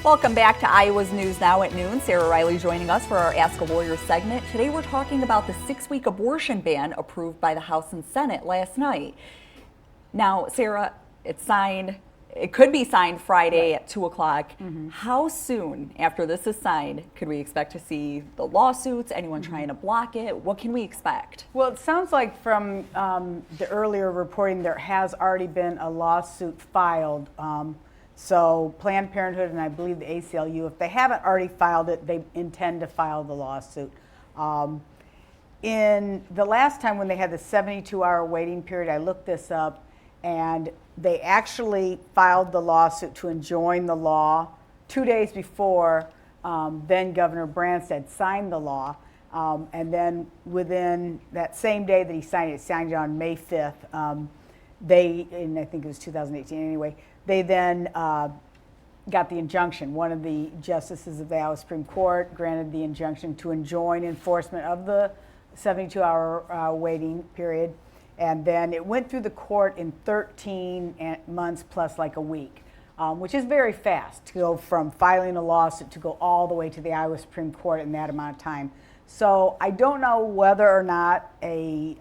Welcome back to Iowa's News Now at noon. Sarah Riley joining us for our Ask a Lawyer segment. Today we're talking about the 6-week abortion ban approved by the House and Senate last night. Now, Sarah, it's signed. It could be signed Friday at 2 o'clock. How soon after this is signed could we expect to see the lawsuits, anyone trying to block it? What can we expect? Well, it sounds like from the earlier reporting there has already been a lawsuit filed. So Planned Parenthood and I believe the ACLU, if they haven't already filed it, they intend to file the lawsuit. In the last time when they had the 72-hour waiting period, I looked this up, and they actually filed the lawsuit to enjoin the law 2 days before then Governor Branstad signed the law. And then within that same day that he signed it on May 5th, and I think it was 2018 anyway, they then got the injunction. One of the justices of the Iowa Supreme Court granted the injunction to enjoin enforcement of the 72-hour waiting period. And then it went through the court in 13 months plus like a week, which is very fast to go from filing a lawsuit to go all the way to the Iowa Supreme Court in that amount of time. So I don't know whether or not a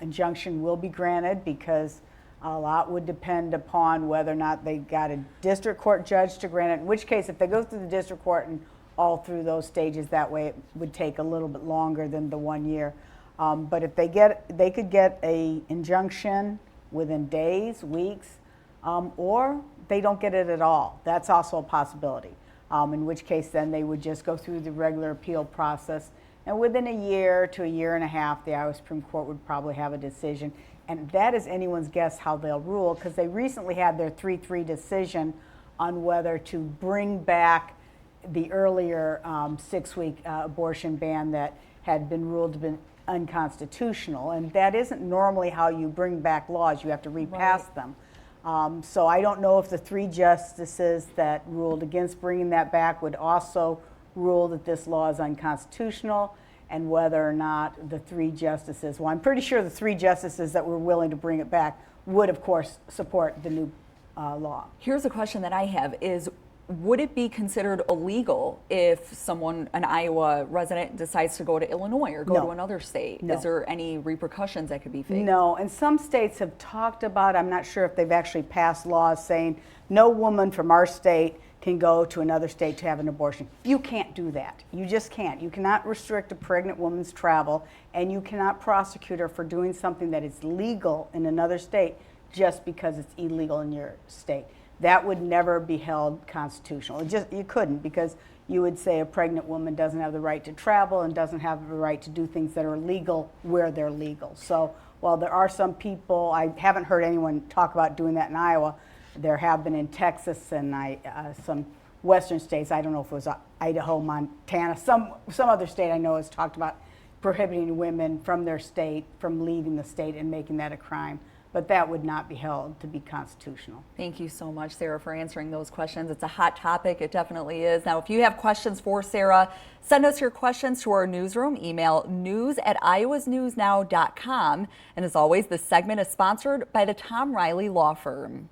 injunction will be granted, because a lot would depend upon whether or not they got a district court judge to grant it, in which case if they go through the district court and all through those stages that way, it would take a little bit longer than the 1 year. But if they could get a injunction within days, weeks, or they don't get it at all. That's also a possibility, in which case then they would just go through the regular appeal process. And within a year to a year and a half, the Iowa Supreme Court would probably have a decision. And that is anyone's guess how they'll rule, because they recently had their 3-3 decision on whether to bring back the earlier 6-week abortion ban that had been ruled to be unconstitutional. And that isn't normally how you bring back laws. You have to repass them. So I don't know if the 3 justices that ruled against bringing that back would also rule that this law is unconstitutional, and whether or not the 3 justices, well, I'm pretty sure the 3 justices that were willing to bring it back would, of course, support the new law. Here's a question that I have is, would it be considered illegal if someone, an Iowa resident, decides to go to Illinois or go to another state? No. Is there any repercussions that could be faced? No, and some states have talked about, I'm not sure if they've actually passed laws saying no woman from our state can go to another state to have an abortion. You can't do that. You just can't. You cannot restrict a pregnant woman's travel, and you cannot prosecute her for doing something that is legal in another state just because it's illegal in your state. That would never be held constitutional. You couldn't, because you would say a pregnant woman doesn't have the right to travel and doesn't have the right to do things that are legal where they're legal. So while there are some people, I haven't heard anyone talk about doing that in Iowa. There have been in Texas and some western states. I don't know if it was Idaho, Montana, some other state I know has talked about prohibiting women from their state from leaving the state and making that a crime. But that would not be held to be constitutional. Thank you so much, Sarah, for answering those questions. It's a hot topic. It definitely is. Now, if you have questions for Sarah, send us your questions to our newsroom. Email news@iowasnewsnow.com. And as always, this segment is sponsored by the Tom Riley Law Firm.